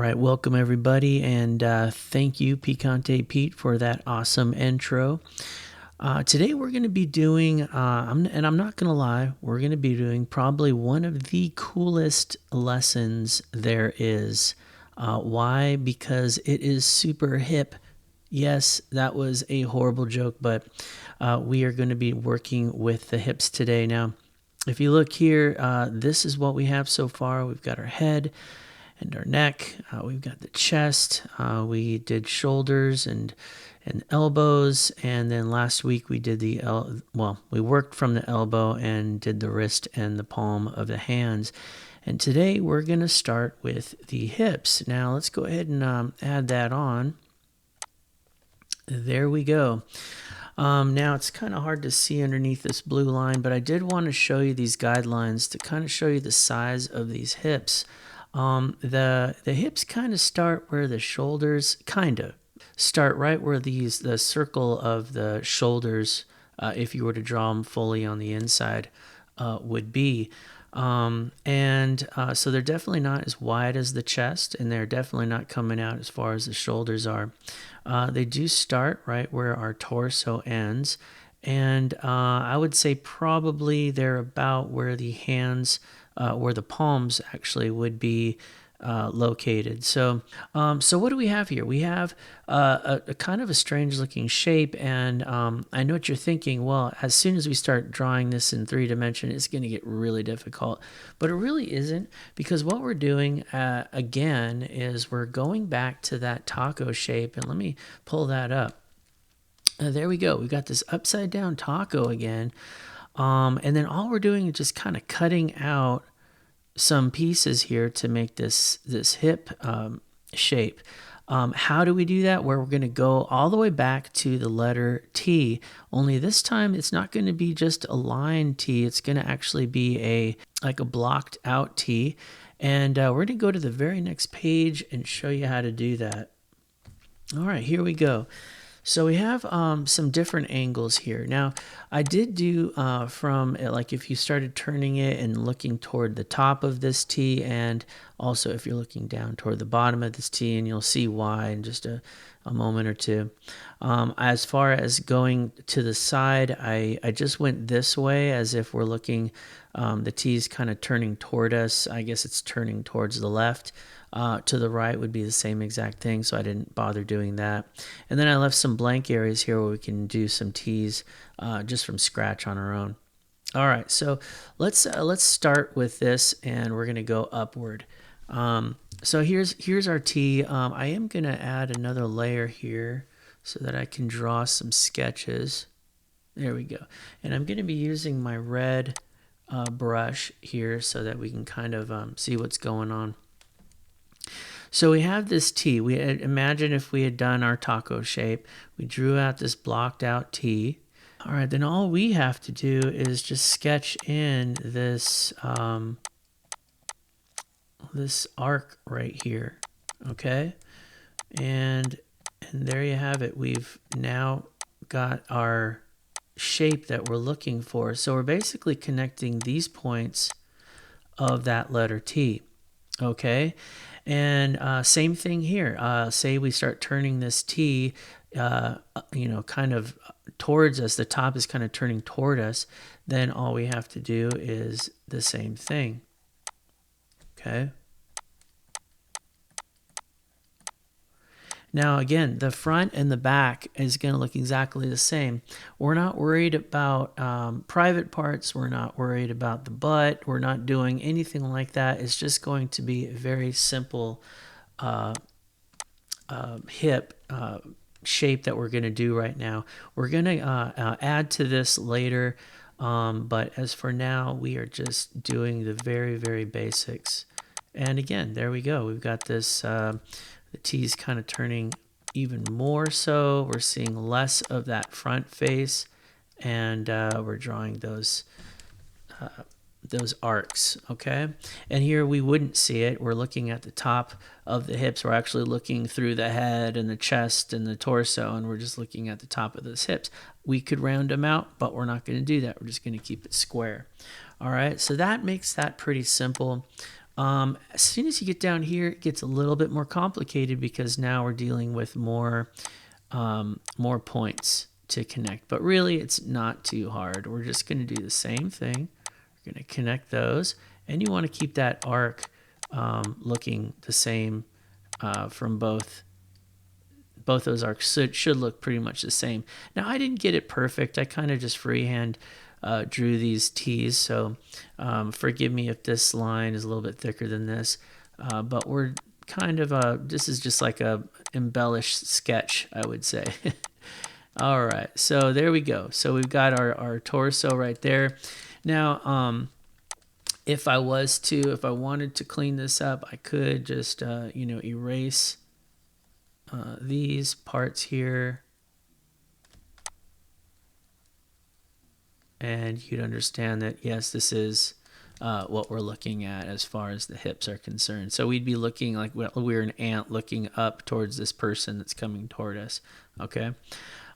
right, welcome everybody, and thank you, Picante Pete, for that awesome intro. Today we're going to be doing, and I'm not going to lie, we're going to be doing probably one of the coolest lessons there is. Why? Because it is super hip. Yes, that was a horrible joke, but we are going to be working with the hips today. Now, if you look here, this is what we have so far. We've got our head and our neck. We've got the chest. We did shoulders and elbows, and then last week we did we worked from the elbow and did the wrist and the palm of the hands. And today we're going to start with the hips. Now let's go ahead and add that on. There we go. Now it's kind of hard to see underneath this blue line, but I did want to show you these guidelines to kind of show you the size of these hips. The hips kind of start where the shoulders start right where the circle of the shoulders, if you were to draw them fully on the inside, would be. So they're definitely not as wide as the chest, and they're definitely not coming out as far as the shoulders are. They do start right where our torso ends, and I would say probably they're about where the hands, where the palms actually would be located. So what do we have here? We have a kind of a strange looking shape, and I know what you're thinking. Well, as soon as we start drawing this in 3-dimension, it's going to get really difficult, but it really isn't, because what we're doing again is we're going back to that taco shape, and let me pull that up. There we go. We've got this upside down taco again, and then all we're doing is just kind of cutting out some pieces here to make this hip shape. How do we do that? Where we're going to go all the way back to the letter T, only this time it's not going to be just a line T, it's going to actually be like a blocked out T, and we're going to go to the very next page and show you how to do that. All right, here we go. So we have some different angles here. Now, I did do from, like, if you started turning it and looking toward the top of this T, and also if you're looking down toward the bottom of this T, and you'll see why in just a moment or two. As far as going to the side, I just went this way as if we're looking, the T is kind of turning toward us. I guess it's turning towards the left. To the right would be the same exact thing, so I didn't bother doing that. And then I left some blank areas here where we can do some T's just from scratch on our own. All right, so let's start with this, and we're going to go upward. So here's our T. I am going to add another layer here so that I can draw some sketches. There we go. And I'm going to be using my red brush here so that we can kind of see what's going on. So we have this T. Imagine if we had done our taco shape. We drew out this blocked out T. All right, then all we have to do is just sketch in this this arc right here, okay? And there you have it. We've now got our shape that we're looking for. So we're basically connecting these points of that letter T, okay? And same thing here. Say we start turning this T, kind of towards us. The top is kind of turning toward us. Then all we have to do is the same thing. Okay. Now again, the front and the back is going to look exactly the same. We're not worried about private parts. We're not worried about the butt. We're not doing anything like that. It's just going to be a very simple hip shape that we're going to do right now. We're going to add to this later, but as for now, we are just doing the very, very basics. And again, there we go. We've got this, the T's kind of turning even more so. We're seeing less of that front face, and we're drawing those arcs, okay? And here we wouldn't see it. We're looking at the top of the hips. We're actually looking through the head and the chest and the torso, and we're just looking at the top of those hips. We could round them out, but we're not going to do that. We're just going to keep it square. All right, so that makes that pretty simple. As soon as you get down here, it gets a little bit more complicated because now we're dealing with more points to connect. But really, it's not too hard. We're just going to do the same thing. We're going to connect those, and you want to keep that arc looking the same from both those arcs. So it should look pretty much the same. Now, I didn't get it perfect. I kind of just freehand drew these T's, so forgive me if this line is a little bit thicker than this, but we're kind of this is just like a embellished sketch, I would say. All right, so there we go. So we've got our torso right there. Now, if I wanted to clean this up, I could just erase these parts here, and you'd understand that yes, this is what we're looking at as far as the hips are concerned. So we'd be looking like we're an ant looking up towards this person that's coming toward us. Okay.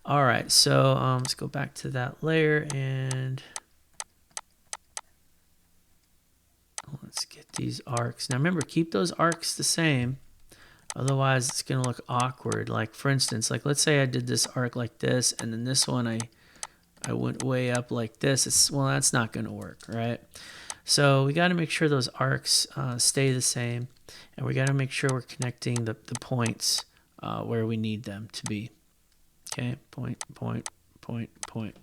All right. So let's go back to that layer and let's get these arcs. Now remember, keep those arcs the same. Otherwise, it's going to look awkward. Like, for instance, like let's say I did this arc like this, and then this one I went way up like this. Well, that's not going to work, right? So we got to make sure those arcs stay the same, and we got to make sure we're connecting the points where we need them to be. Okay, point, point, point, point.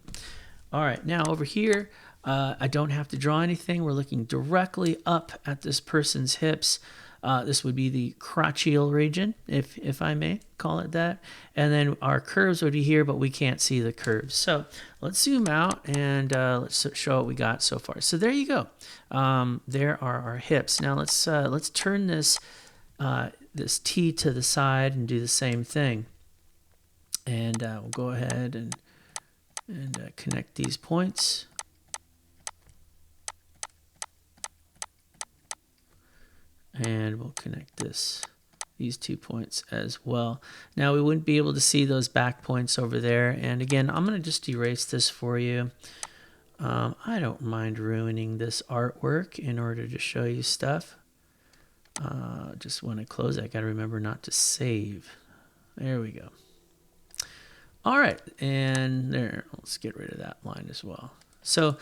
All right, now over here, I don't have to draw anything. We're looking directly up at this person's hips. This would be the crotchial region, if I may call it that. And then our curves would be here, but we can't see the curves. So let's zoom out and let's show what we got so far. So there you go. There are our hips. Now let's turn this this T to the side and do the same thing. And we'll go ahead and connect these points. And we'll connect these 2 points as well. Now we wouldn't be able to see those back points over there. And again, I'm going to just erase this for you. I don't mind ruining this artwork in order to show you stuff. Just when I close it, I got to remember not to save. There we go. All right, and there, let's get rid of that line as well. So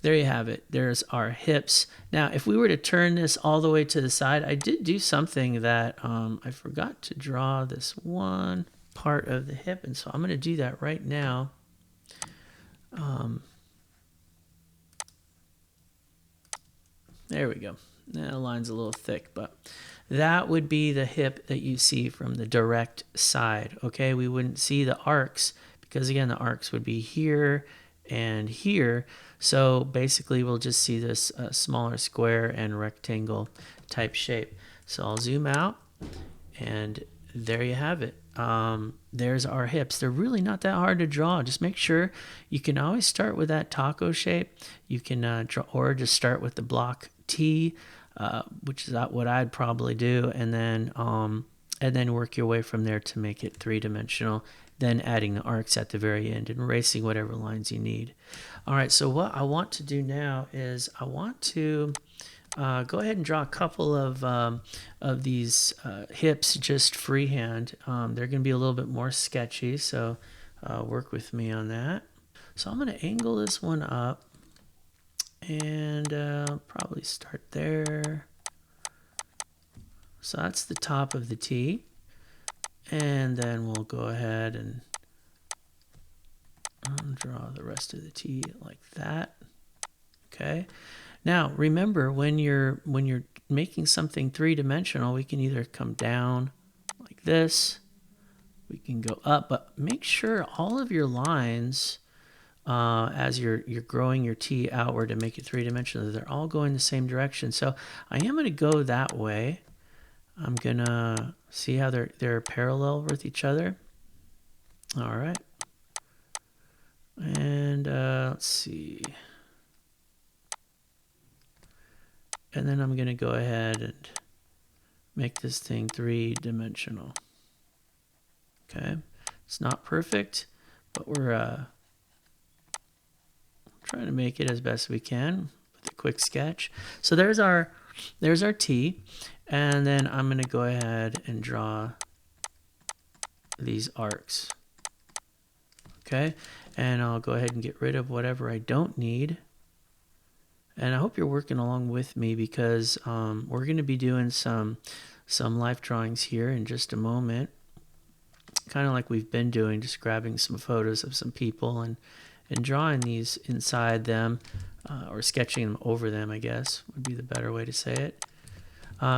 there you have it. There's our hips. Now, if we were to turn this all the way to the side, I did do something that I forgot to draw this one part of the hip, and so I'm going to do that right now. There we go. That line's a little thick, but that would be the hip that you see from the direct side. Okay, we wouldn't see the arcs because again, the arcs would be here and here. So basically we'll just see this smaller square and rectangle type shape. So I'll zoom out and there you have it. There's our hips. They're really not that hard to draw. Just make sure you can always start with that taco shape. You can draw, or just start with the block T, which is what I'd probably do, and then work your way from there to make it three-dimensional, then adding the arcs at the very end and erasing whatever lines you need. All right, so what I want to do now is I want to go ahead and draw a couple of these hips just freehand. They're going to be a little bit more sketchy, so work with me on that. So I'm going to angle this one up and probably start there. So that's the top of the T. And then we'll go ahead and draw the rest of the T like that. Okay. Now remember, when you're making something three-dimensional, we can either come down like this, we can go up, but make sure all of your lines as you're growing your T outward to make it three-dimensional, they're all going the same direction. So I am going to go that way. I'm going to see how they're parallel with each other. All right. And let's see. And then I'm going to go ahead and make this thing three-dimensional. Okay. It's not perfect, but we're trying to make it as best we can with the quick sketch. So there's our T, and then I'm going to go ahead and draw these arcs. Okay, and I'll go ahead and get rid of whatever I don't need. And I hope you're working along with me, because we're going to be doing some life drawings here in just a moment, kind of like we've been doing, just grabbing some photos of some people and drawing these inside them, or sketching them over them, I guess would be the better way to say it.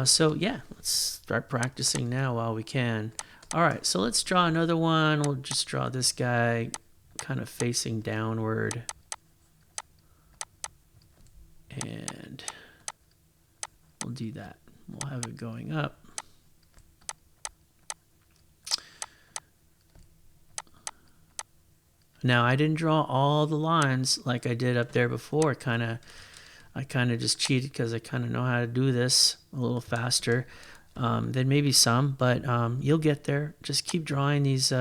So yeah, let's start practicing now while we can. All right, so let's draw another one. We'll just draw this guy kind of facing downward. And we'll do that. We'll have it going up. Now, I didn't draw all the lines like I did up there before. I kind of just cheated because I kind of know how to do this a little faster than maybe some, but you'll get there. Just keep drawing these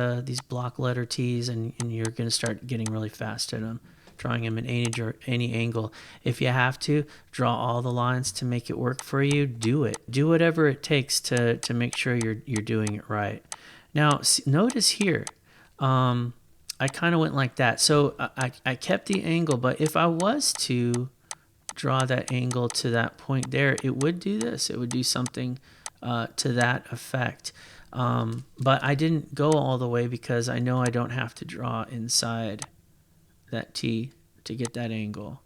block letter T's, and you're going to start getting really fast at them, drawing them in any angle. If you have to draw all the lines to make it work for you, do it. Do whatever it takes to make sure you're doing it right. Now, notice here, I kind of went like that. So I kept the angle, but if I was to draw that angle to that point there, it would do this. It would do something to that effect. But I didn't go all the way because I know I don't have to draw inside that T to get that angle.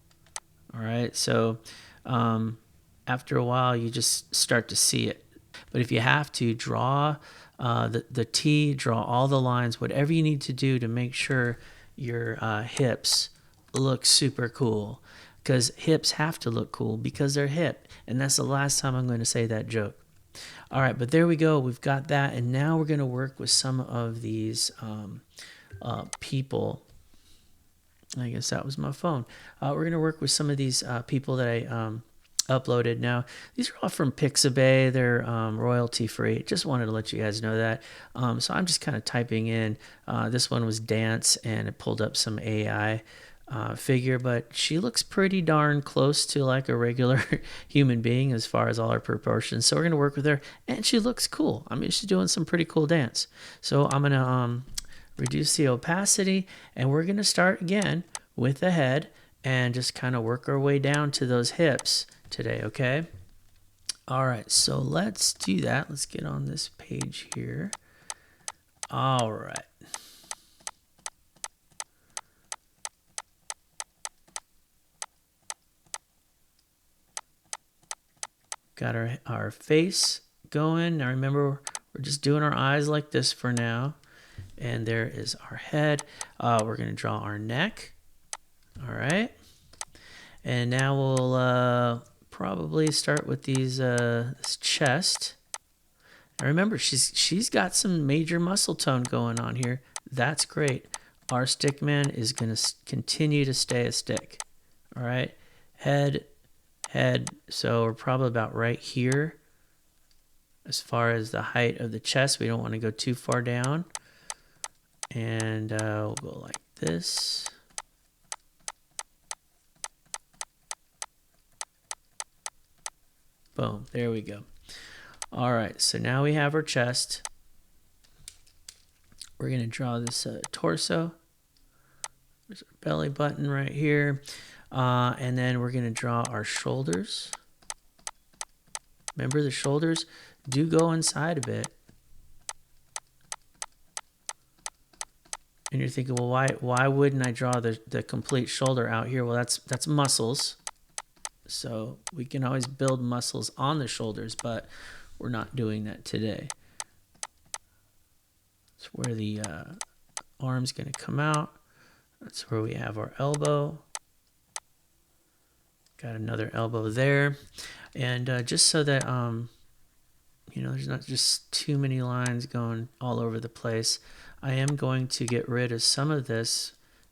All right, so after a while you just start to see it. But if you have to draw the T, draw all the lines, whatever you need to do to make sure your hips look super cool, because hips have to look cool because they're hip. And that's the last time I'm going to say that joke. All right, but there we go. We've got that. And now we're going to work with some of these people. I guess that was my phone. We're going to work with some of these people that I uploaded. Now, these are all from Pixabay. They're royalty free. Just wanted to let you guys know that. So I'm just kind of typing in. This one was dance, and it pulled up some AI figure, but she looks pretty darn close to like a regular human being as far as all her proportions. So we're going to work with her, and she looks cool. I mean, she's doing some pretty cool dance. So I'm going to reduce the opacity, and we're going to start again with the head and just kind of work our way down to those hips today, okay? All right, so let's do that. Let's get on this page here. All right. Got our face going. Now remember, we're just doing our eyes like this for now. And there is our head. We're going to draw our neck. All right. And now we'll probably start with this chest. Now remember, she's got some major muscle tone going on here. That's great. Our stick man is going to continue to stay a stick. All right. Head. So we're probably about right here. As far as the height of the chest, we don't want to go too far down. And we'll go like this. Boom, there we go. All right, so now we have our chest. We're going to draw this torso. There's our belly button right here. And then we're going to draw our shoulders. Remember, the shoulders do go inside a bit. And you're thinking, well, why wouldn't I draw the complete shoulder out here? Well, that's muscles. So we can always build muscles on the shoulders, but we're not doing that today. That's where the arm's going to come out. That's where we have our elbow. Got another elbow there. And just so that, there's not just too many lines going all over the place, I am going to get rid of some of this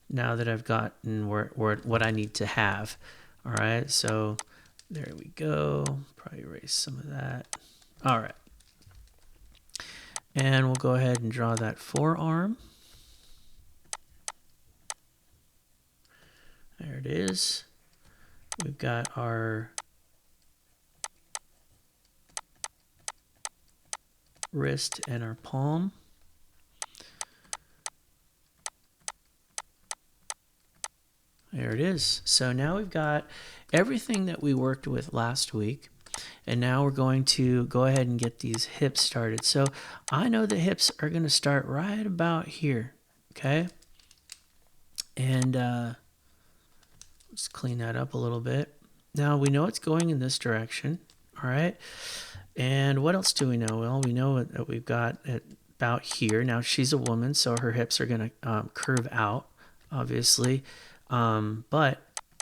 now that I've gotten what I need to have. All right, so there we go. Probably erase some of that. All right. And we'll go ahead and draw that forearm. There it is. we've got our wrist and our palm. There it is. So now we've got everything that we worked with last week. And now we're going to go ahead and get these hips started. So I know the hips are going to start right about here. Okay. And let's clean that up a little bit. Now we know it's going in this direction. All right. And what else do we know? Well, we know that we've got it about here. Now she's a woman, so her hips are going to curve out, obviously. But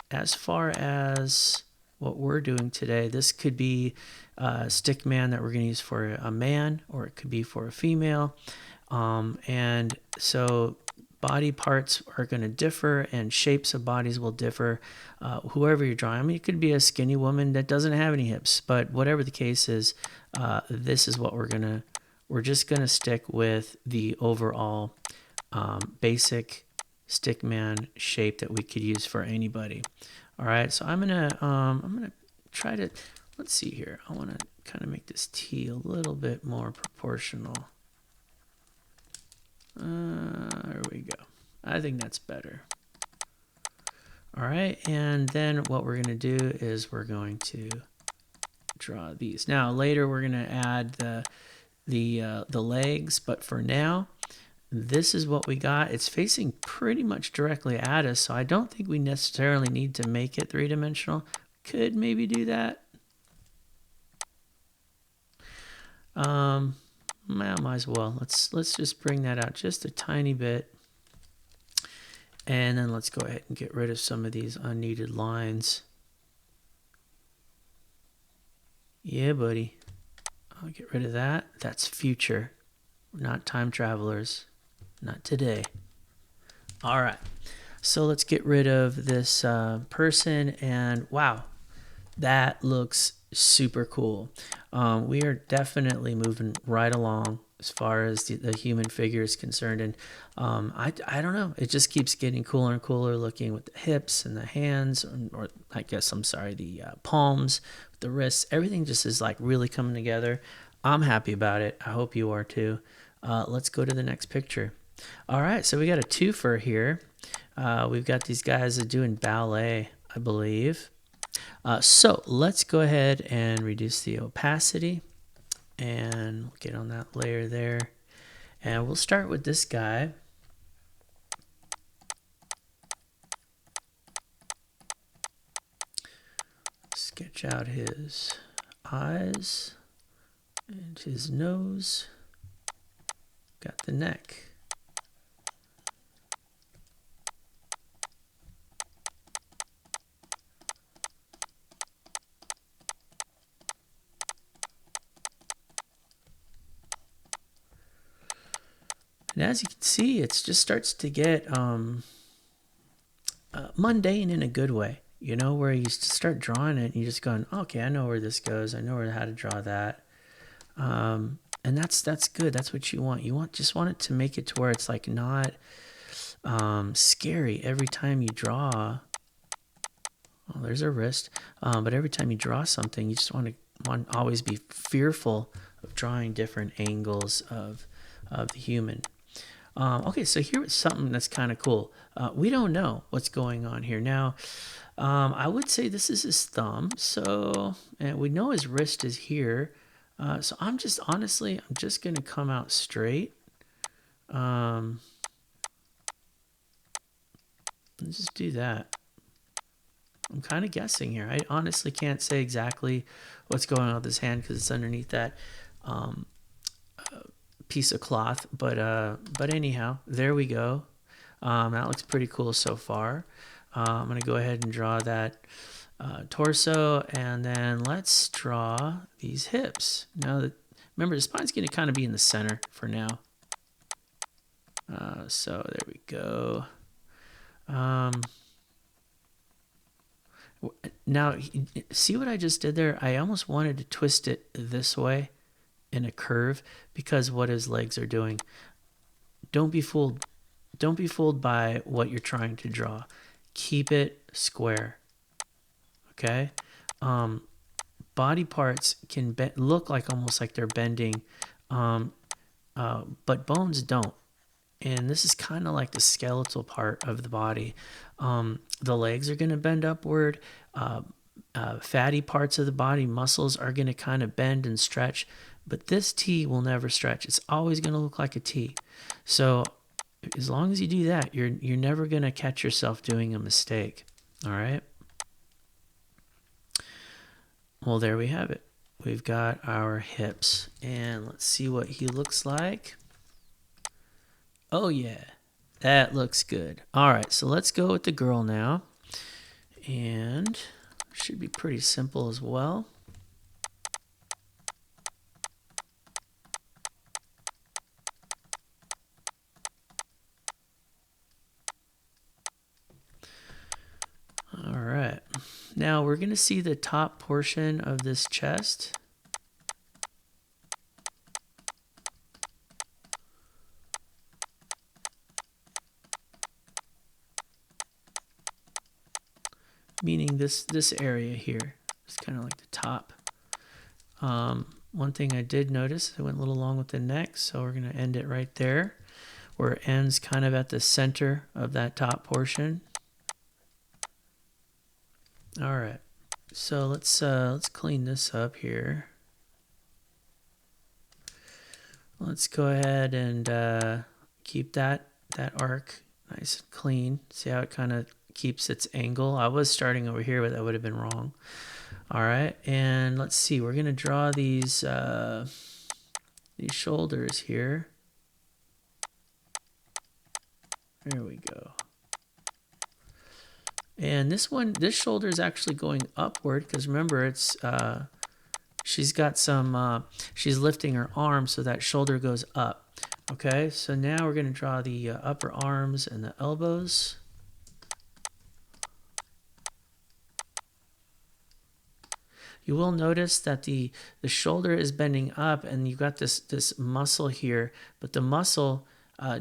as far as what we're doing today, this could be a stick man that we're going to use for a man, or it could be for a female. And so body parts are going to differ, and shapes of bodies will differ. Whoever you're drawing, I mean, it could be a skinny woman that doesn't have any hips, but whatever the case is, this is what we're just going to stick with the overall basic stickman shape that we could use for anybody. All right, so I'm gonna try to, let's see here. I want to kind of make this T a little bit more proportional. There we go. I think that's better. All right, and then what we're gonna do is we're going to draw these. Now later we're gonna add the legs, but for now, this is what we got. It's facing pretty much directly at us, so I don't think we necessarily need to make it three-dimensional. Could maybe do that. Might as well. Let's just bring that out just a tiny bit. And then let's go ahead and get rid of some of these unneeded lines. Yeah, buddy. I'll get rid of that. That's future. We're not time travelers. Not today. All right. So let's get rid of this person. And wow, that looks super cool. We are definitely moving right along as far as the human figure is concerned. And I don't know. It just keeps getting cooler and cooler looking with the hips and the hands, or I guess, I'm sorry, the palms, the wrists. Everything just is like really coming together. I'm happy about it. I hope you are too. Let's go to the next picture. All right, so we got a twofer here. We've got these guys doing ballet, I believe. So let's go ahead and reduce the opacity, and we'll get on that layer there. And we'll start with this guy. Sketch out his eyes and his nose. Got the neck. And as you can see, it just starts to get mundane in a good way. You know, where you start drawing it and you're just going, okay, I know where this goes. I know how to draw that. And that's good. That's what you want. You just want it to make it to where it's like not scary every time you draw. Oh, there's a wrist. But every time you draw something, you just want to always be fearful of drawing different angles of the human. Okay, so here's something that's kind of cool. We don't know what's going on here. Now, I would say this is his thumb. So, and we know his wrist is here. So I'm just going to come out straight. Let's just do that. I'm kind of guessing here. I honestly can't say exactly what's going on with his hand because it's underneath that piece of cloth. But anyhow, there we go. That looks pretty cool so far. I'm going to go ahead and draw that torso, and then let's draw these hips. Now, remember, the spine's going to kind of be in the center for now. So there we go. Now, see what I just did there? I almost wanted to twist it this way in a curve because what his legs are doing. Don't be fooled. Don't be fooled by what you're trying to draw. Keep it square. okay? Body parts can look like almost like they're bending, but bones don't. And this is kind of like the skeletal part of the body. The legs are going to bend upward. Fatty parts of the body, muscles are going to kind of bend and stretch. But this T will never stretch. It's always going to look like a T. So as long as you do that, you're never going to catch yourself doing a mistake. All right? Well, there we have it. We've got our hips. And let's see what he looks like. Oh, yeah. That looks good. All right, so let's go with the girl now. And should be pretty simple as well. All right. Now we're going to see the top portion of this chest. Meaning this area here is kind of like the top. One thing I did notice, I went a little long with the neck, so we're going to end it right there, where it ends kind of at the center of that top portion. All right, so let's clean this up here. Let's go ahead and keep that arc nice and clean. See how it kind of keeps its angle? I was starting over here, but that would have been wrong. All right, and let's see. We're gonna draw these shoulders here. There we go. And this shoulder is actually going upward because remember, it's she's got some. She's lifting her arm, so that shoulder goes up. Okay, so now we're gonna draw the upper arms and the elbows. You will notice that the shoulder is bending up and you've got this muscle here, but the muscle,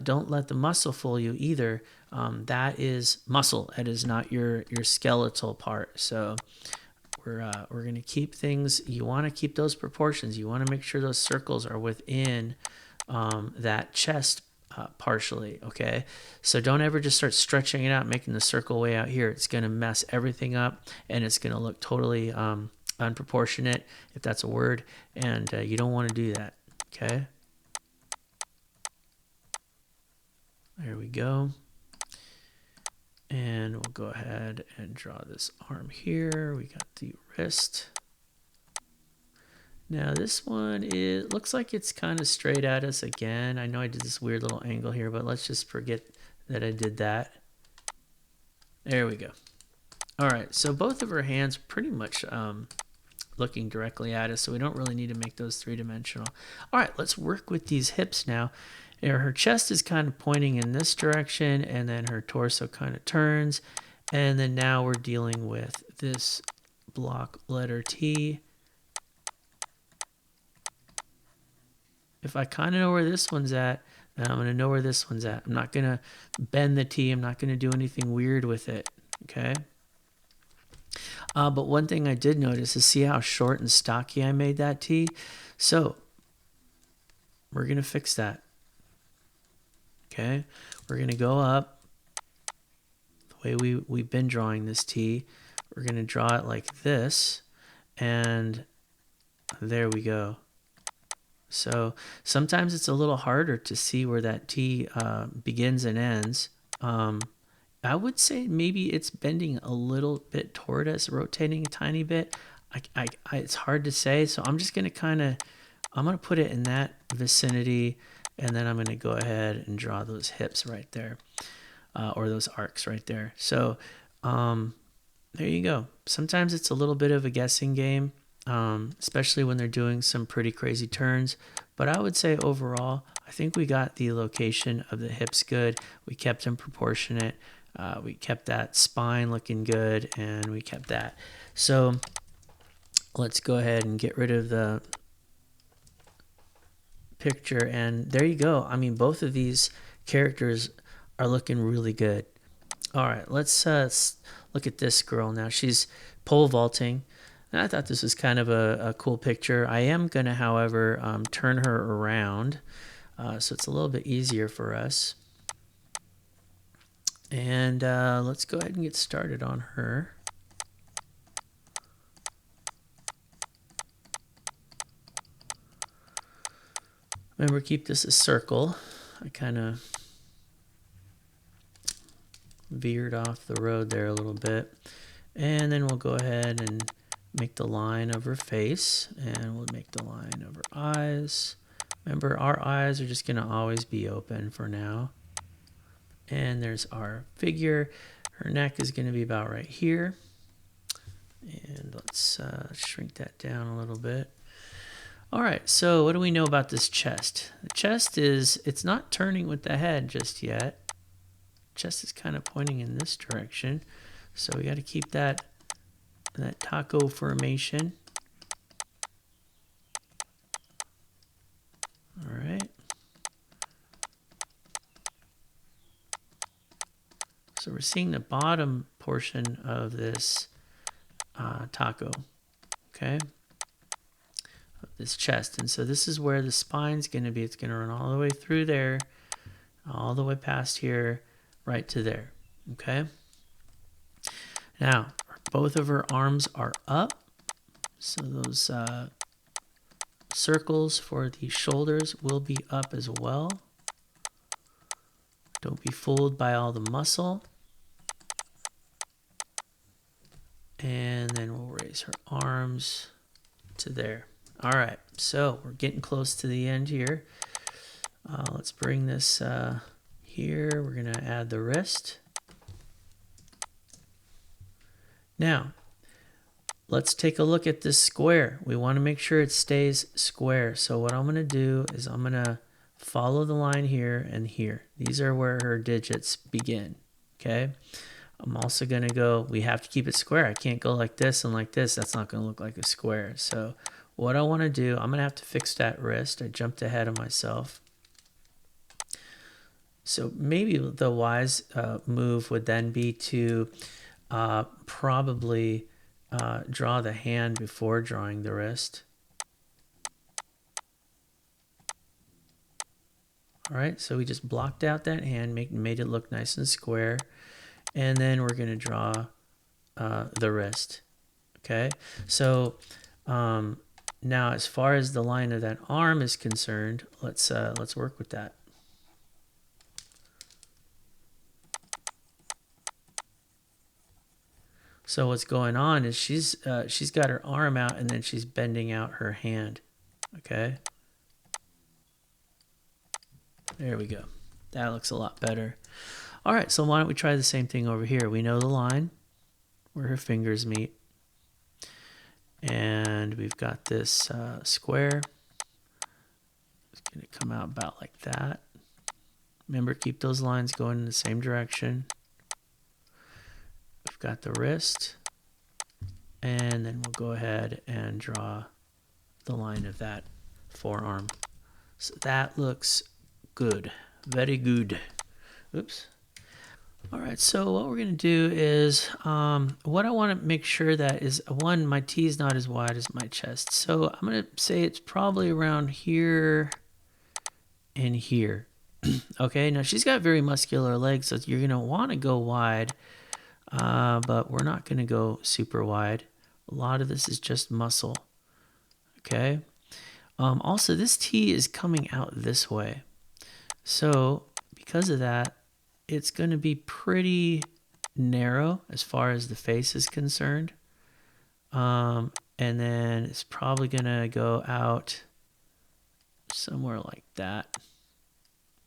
don't let the muscle fool you either. That is muscle. That is not your skeletal part. So we're going to keep things, you want to keep those proportions. You want to make sure those circles are within that chest partially, okay? So don't ever just start stretching it out, making the circle way out here. It's going to mess everything up and it's going to look totally unproportionate, if that's a word, and you don't want to do that, okay? There we go. And we'll go ahead and draw this arm here. We got the wrist. Now this one, it looks like it's kind of straight at us again. I know I did this weird little angle here, but let's just forget that I did that. There we go. All right, so both of her hands pretty much looking directly at us, so we don't really need to make those three-dimensional. All right, let's work with these hips now. Her chest is kind of pointing in this direction, and then her torso kind of turns, and then now we're dealing with this block letter T. If I kind of know where this one's at, then I'm going to know where this one's at. I'm not going to bend the T. I'm not going to do anything weird with it, okay? But one thing I did notice is see how short and stocky I made that T? So we're going to fix that. Okay, we're going to go up the way we've been drawing this T. We're going to draw it like this, and there we go. So sometimes it's a little harder to see where that T begins and ends. I would say maybe it's bending a little bit toward us, rotating a tiny bit. It's hard to say, so I'm just going to I'm going to put it in that vicinity, and then I'm going to go ahead and draw those hips right there, or those arcs right there. So there you go. Sometimes it's a little bit of a guessing game, especially when they're doing some pretty crazy turns. But I would say overall, I think we got the location of the hips good. We kept them proportionate. We kept that spine looking good, and we kept that. So let's go ahead and get rid of the picture, and there you go. I mean, both of these characters are looking really good. All right, let's look at this girl now. She's pole vaulting. And I thought this was kind of a cool picture. I am going to, however, turn her around so it's a little bit easier for us. And let's go ahead and get started on her. Remember, keep this a circle. I kind of veered off the road there a little bit. And then we'll go ahead and make the line of her face, and we'll make the line of her eyes. Remember, our eyes are just going to always be open for now. And there's our figure. Her neck is going to be about right here. And let's shrink that down a little bit. All right, so what do we know about this chest? The chest is, it's not turning with the head just yet. Chest is kind of pointing in this direction. So we got to keep that taco formation. All right. So we're seeing the bottom portion of this taco, okay, of this chest. And so this is where the spine's going to be. It's going to run all the way through there, all the way past here, right to there, okay? Now, both of her arms are up. So those circles for the shoulders will be up as well. Don't be fooled by all the muscle. And then we'll raise her arms to there. All right, so we're getting close to the end here. Let's bring this here. We're going to add the wrist. Now, let's take a look at this square. We want to make sure it stays square. So what I'm going to do is I'm going to follow the line here and here. These are where her digits begin, okay? I'm also going to go, we have to keep it square. I can't go like this and like this. That's not going to look like a square. So what I want to do, I'm going to have to fix that wrist. I jumped ahead of myself. So maybe the wise move would then be to probably draw the hand before drawing the wrist. All right, so we just blocked out that hand, made it look nice and square. And then we're going to draw the wrist. Okay, so now as far as the line of that arm is concerned, let's work with that. So what's going on is she's got her arm out and then she's bending out her hand. Okay, there we go. That looks a lot better. All right, so why don't we try the same thing over here? We know the line where her fingers meet. And we've got this square. It's going to come out about like that. Remember, keep those lines going in the same direction. We've got the wrist. And then we'll go ahead and draw the line of that forearm. So that looks good. Very good. Oops. All right, so what we're going to do is, what I want to make sure that is, one, my T is not as wide as my chest. So I'm going to say it's probably around here and here. Okay, now she's got very muscular legs, so you're going to want to go wide, but we're not going to go super wide. A lot of this is just muscle. Okay. Also, this T is coming out this way. So because of that, it's going to be pretty narrow as far as the face is concerned. And then it's probably going to go out somewhere like that.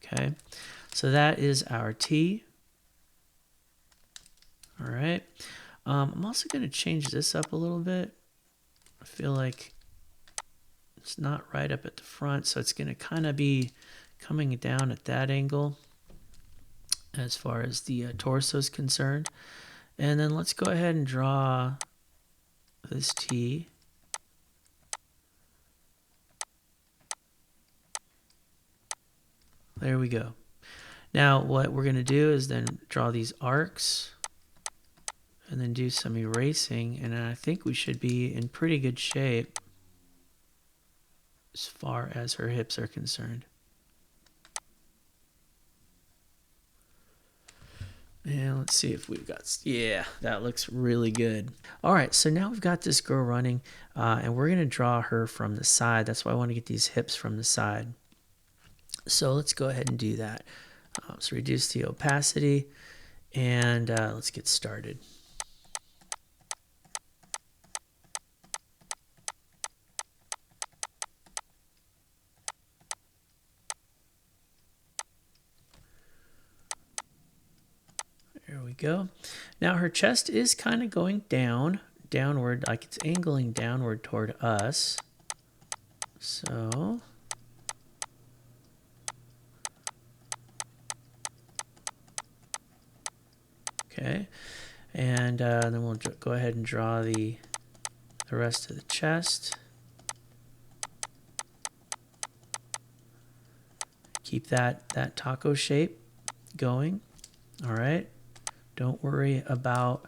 Okay, so that is our T. All right. I'm also going to change this up a little bit. I feel like it's not right up at the front, so it's going to kind of be coming down at that angle as far as the torso is concerned. And then let's go ahead and draw this T. There we go. Now what we're going to do is then draw these arcs and then do some erasing, and I think we should be in pretty good shape as far as her hips are concerned. And let's see if we've got, yeah, that looks really good. All right, so now we've got this girl running, and we're going to draw her from the side. That's why I want to get these hips from the side. So let's go ahead and do that. So reduce the opacity, and let's get started. There we go. Now her chest is kind of going downward, like it's angling downward toward us. So okay, and then we'll go ahead and draw the rest of the chest. Keep that taco shape going. All right. Don't worry about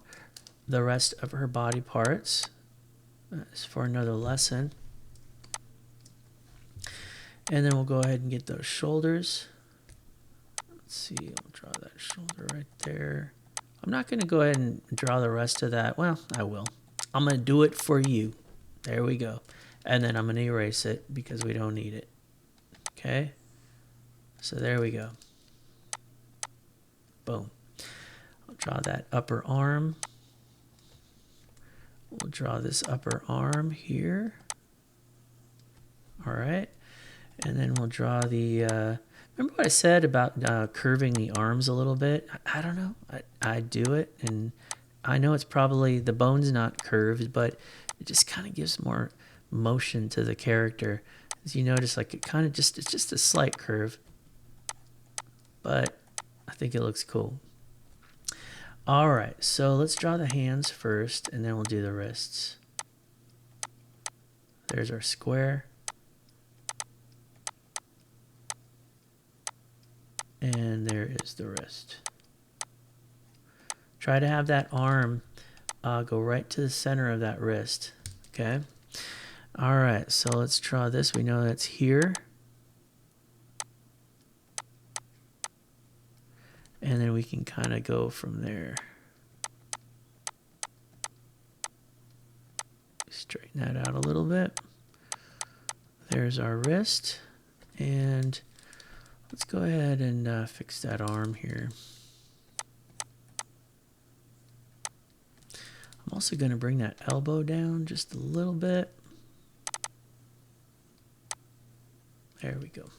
the rest of her body parts. That's for another lesson. And then we'll go ahead and get those shoulders. Let's see, I'll draw that shoulder right there. I'm not going to go ahead and draw the rest of that. Well, I will. I'm going to do it for you. There we go. And then I'm going to erase it because we don't need it. Okay? So there we go. Boom. I'll draw that upper arm. We'll draw this upper arm here. All right. And then we'll draw the, remember what I said about curving the arms a little bit? I don't know. I do it, and I know it's probably, the bone's not curved, but it just kind of gives more motion to the character. As you notice, like it kind of just, it's just a slight curve, but I think it looks cool. All right, so let's draw the hands first, and then we'll do the wrists. There's our square. And there is the wrist. Try to have that arm go right to the center of that wrist, okay? All right, so let's draw this. We know that's here. And then we can kind of go from there. Straighten that out a little bit. There's our wrist. And let's go ahead and fix that arm here. I'm also going to bring that elbow down just a little bit. There we go.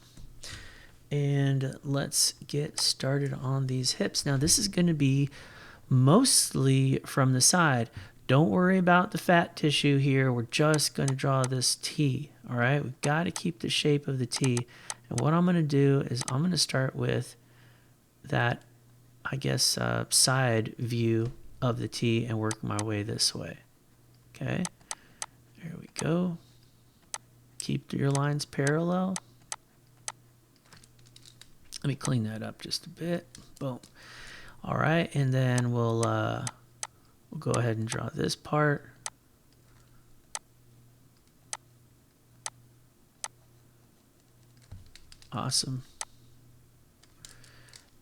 And let's get started on these hips. Now this is going to be mostly from the side. Don't worry about the fat tissue here. We're just going to draw this T. All right, we've got to keep the shape of the T. And what I'm going to do is I'm going to start with that, I guess, side view of the T and work my way this way. Okay, there we go. Keep your lines parallel. Let me clean that up just a bit. Boom. All right, and then we'll go ahead and draw this part. Awesome.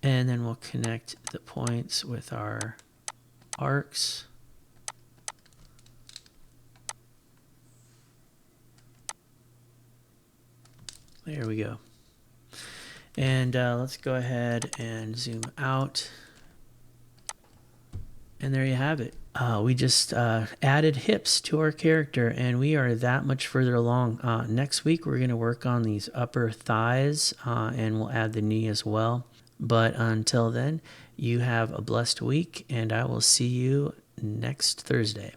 And then we'll connect the points with our arcs. There we go. And let's go ahead and zoom out. And there you have it. We just added hips to our character, and we are that much further along. Next week, we're going to work on these upper thighs, and we'll add the knee as well. But until then, you have a blessed week, and I will see you next Thursday.